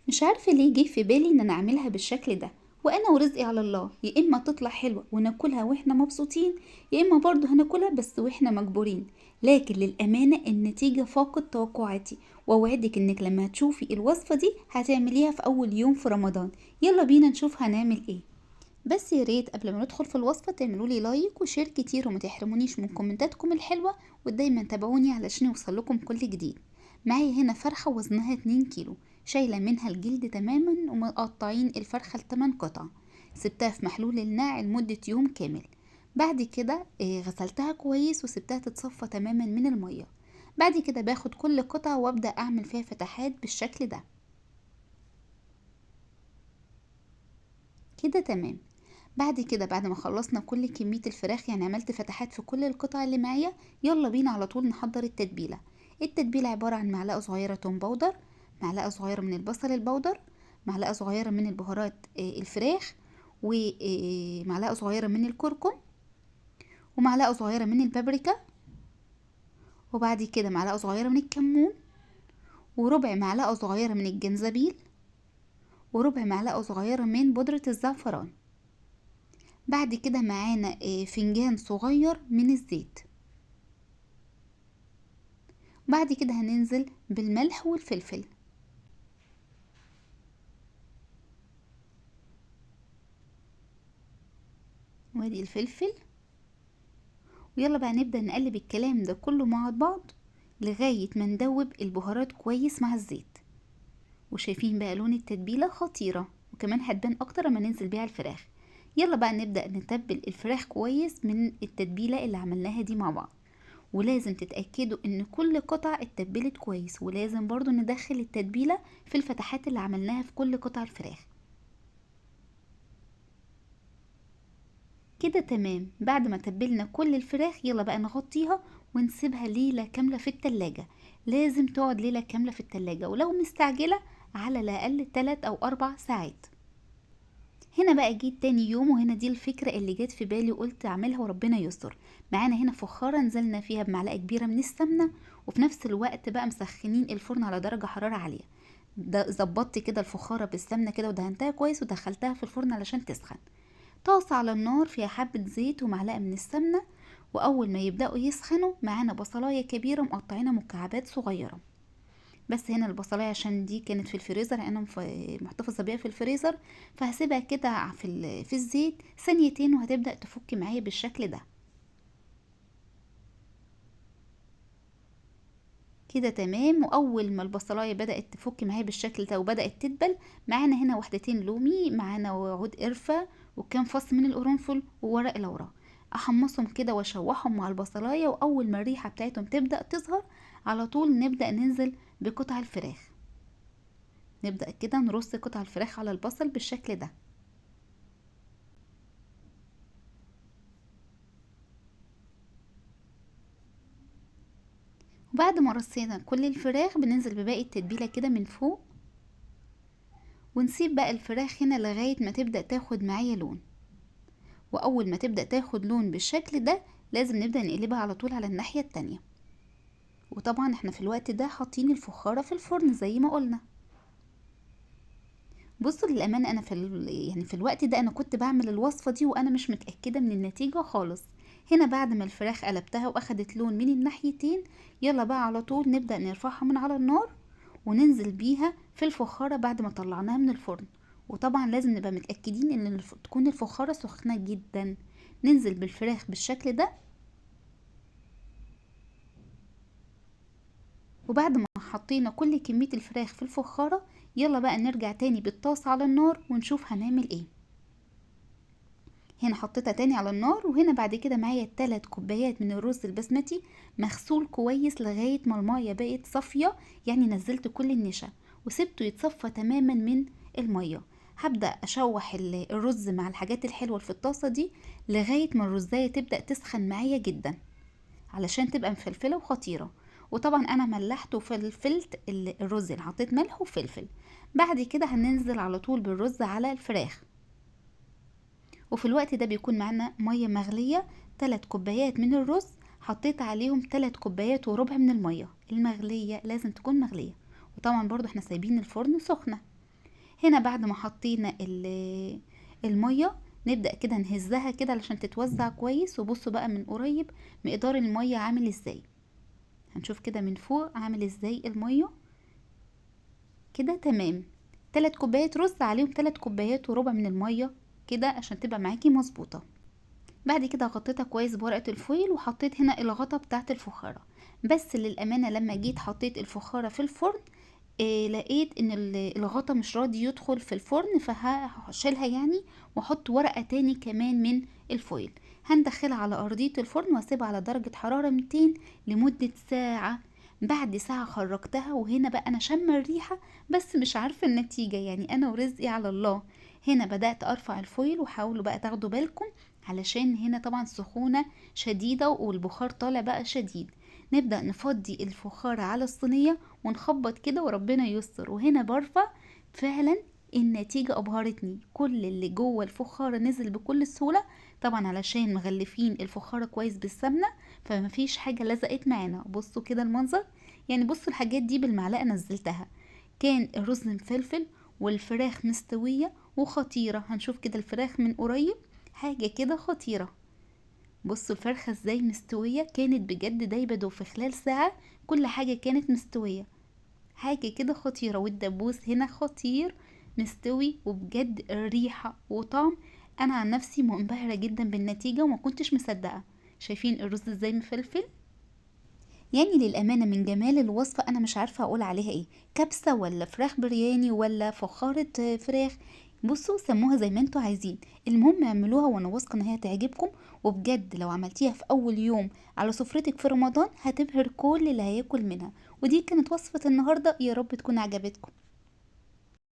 مش عارفة ليه جه في بالي ان انا اعملها بالشكل ده، وانا ورزقي على الله، يا اما تطلع حلوة وناكلها واحنا مبسوطين، يا اما برضو هناكلها بس واحنا مجبورين. لكن للأمانة النتيجة فاقت توقعاتي، واوعدك انك لما هتشوفي الوصفة دي هتعمليها في اول يوم في رمضان. يلا بينا نشوف هنعمل ايه. بس يا ريت قبل ما ندخل في الوصفة تعملوا لي لايك وشير كتير وما تحرمونيش من كومنتاتكم الحلوة، ودايما تابعوني علشان يوصلكم كل جديد. معايا هنا فرخة وزنها 2 كيلو، شايلة منها الجلد تماما ومقطعين الفرخة ل8 قطع. سبتها في محلول الناعم لمدة يوم كامل. بعد كده غسلتها كويس وسبتها تتصفى تماما من المية. بعد كده باخد كل قطعة وابدأ اعمل فيها فتحات بالشكل ده كده تمام. بعد كده بعد ما خلصنا كل كمية الفراخ، يعني عملت فتحات في كل القطع اللي معايا، يلا بينا على طول نحضر التتبيلة. التتبيلة عبارة عن معلقة صغيرة توم باودر، معلقة صغيرة من البصل البودر، معلقة صغيرة من البهارات الفراخ، ومعلقة صغيرة من الكركم، ومعلقة صغيرة من البابريكا، وبعد كده معلقة صغيرة من الكمون، وربع معلقة صغيرة من الجنزبيل، وربع معلقة صغيرة من بودرة الزعفران. بعد كده معانا فنجان صغير من الزيت. بعد كده هننزل بالملح والفلفل. وادي الفلفل. ويلا بقى نبدأ نقلب الكلام ده كله مع بعض لغاية ما ندوب البهارات كويس مع الزيت. وشايفين بقى لون التتبيلة خطيرة، وكمان هتبان اكتر لما ننزل بيها الفراخ. يلا بقى نبدأ نتبل الفراخ كويس من التتبيلة اللي عملناها دي مع بعض. ولازم تتأكدوا ان كل قطعة اتبلت كويس، ولازم برضو ندخل التتبيلة في الفتحات اللي عملناها في كل قطع الفراخ. كده تمام. بعد ما تبلنا كل الفراخ يلا بقى نغطيها ونسيبها ليلة كاملة في التلاجة. لازم تقعد ليلة كاملة في التلاجة، ولو مستعجلة على الأقل 3 أو 4 ساعات. هنا بقى جيت تاني يوم، وهنا دي الفكرة اللي جت في بالي وقلت اعملها وربنا يستر. معانا هنا فخارة نزلنا فيها بمعلقة كبيرة من السمنة، وفي نفس الوقت بقى مسخنين الفرن على درجة حرارة عالية. ده ظبطت كده الفخارة بالسمنة كده ودهنتها كويس ودخلتها في الفرن علشان تسخن. طاسة على النار فيها حبة زيت ومعلقة من السمنة، وأول ما يبدأوا يسخنوا معانا بصلاية كبيرة مقطعينها مكعبات صغيرة. بس هنا البصلاية عشان دي كانت في الفريزر، انا محتفظة بيها في الفريزر، فهسيبها كده في الزيت ثانيتين وهتبدأ تفك معايا بالشكل ده. كده تمام. واول ما البصلايه بدأت تفك معايا بالشكل ده وبدأت تدبل، معانا هنا وحدتين لومي، معانا وعود قرفة، وكام فص من القرنفل وورق لورا. احمصهم كده واشوحهم مع البصلايه، واول ما الريحه بتاعتهم تبدأ تظهر على طول نبدأ ننزل بقطع الفراخ. نبدأ كده نرص قطع الفراخ على البصل بالشكل ده. وبعد ما رصينا كل الفراخ بننزل بباقي التتبيلة كده من فوق، ونسيب بقى الفراخ هنا لغاية ما تبدأ تاخد معايا لون. وأول ما تبدأ تاخد لون بالشكل ده لازم نبدأ نقلبها على طول على الناحية التانية. وطبعا احنا في الوقت ده حاطين الفخارة في الفرن زي ما قلنا. بصوا للأمانة أنا يعني في الوقت ده أنا كنت بعمل الوصفة دي وأنا مش متأكدة من النتيجة خالص. هنا بعد ما الفراخ قلبتها وأخدت لون من الناحيتين، يلا بقى على طول نبدأ نرفعها من على النار وننزل بيها في الفخارة بعد ما طلعناها من الفرن. وطبعا لازم نبقى متأكدين ان تكون الفخارة سخنة جدا. ننزل بالفراخ بالشكل ده. وبعد ما حطينا كل كمية الفراخ في الفخارة، يلا بقى نرجع تاني بالطاسة على النار ونشوف هنعمل ايه. هنا حطيتها تاني على النار، وهنا بعد كده معايا 3 كوبايات من الرز البسمتي مغسول كويس لغاية ما المية بقت صافية، يعني نزلت كل النشا وسبته يتصفى تماما من المية. هبدأ اشوح الرز مع الحاجات الحلوة اللي في الطاسة دي لغاية ما الرزاية تبدأ تسخن معايا جدا علشان تبقى مفلفلة وخطيرة. وطبعا انا ملحت وفلفلت الرز، يعني حطيت ملح وفلفل. بعد كده هننزل على طول بالرز على الفراخ. وفي الوقت ده بيكون معانا مية مغلية. 3 كوبايات من الرز حطيت عليهم 3 كوبايات وربع من المية المغلية، لازم تكون مغلية. وطبعا برضو احنا سايبين الفرن سخنة. هنا بعد ما حطينا المية نبدأ كده نهزها كده علشان تتوزع كويس. وبصوا بقى من قريب مقدار المية عامل ازاي، هنشوف كده من فوق عامل ازاي المية كده. تمام، 3 كوبايات رز عليهم 3 كوبايات وربع من المية كده عشان تبقى معاكي مظبوطة. بعد كده غطيتها كويس بورقة الفويل وحطيت هنا الغطا بتاعت الفخارة. بس للأمانة لما جيت حطيت الفخارة في الفرن لقيت ان الغطا مش راضي يدخل في الفرن، فهشيلها يعني واحط ورقة تاني كمان من الفويل. هندخلها على ارضية الفرن واسيبها على درجة حرارة 200 لمدة ساعة. بعد ساعة خرجتها وهنا بقى انا شامة الريحة بس مش عارفة النتيجة، يعني انا ورزقي على الله. هنا بدأت ارفع الفويل، وحاولوا بقى تاخدوا بالكم علشان هنا طبعا سخونة شديدة والبخار طالع بقى شديد. نبدأ نفضي الفخار على الصينية ونخبط كده وربنا يستر. وهنا برفع، فعلا النتيجة أبهرتني، كل اللي جوه الفخارة نزل بكل سهولة. طبعا علشان مغلفين الفخارة كويس بالسمنة فمفيش حاجة لزقت معانا. بصوا كده المنظر، يعني بصوا الحاجات دي بالمعلقة نزلتها. كان الرز مفلفل والفراخ مستوية وخطيرة. هنشوف كده الفراخ من قريب، حاجة كده خطيرة. بصوا الفرخة ازاي مستوية، كانت بجد دايبة وفي خلال ساعة كل حاجة كانت مستوية، حاجة كده خطيرة. والدبوس هنا خطير مستوي، وبجد الريحة وطعم، انا عن نفسي منبهرة جدا بالنتيجة وما كنتش مصدقة. شايفين الرز ازاي مفلفل؟ يعني للأمانة من جمال الوصفة أنا مش عارفة أقول عليها إيه، كبسة ولا فراخ برياني ولا فخارة فراخ. بصوا سموها زي ما انتوا عايزين، المهم اعملوها وانا واثقة ان هي تعجبكم. وبجد لو عملتيها في اول يوم على سفرتك في رمضان هتبهر كل اللي هياكل منها. ودي كانت وصفة النهاردة، يا رب تكون عجبتكم.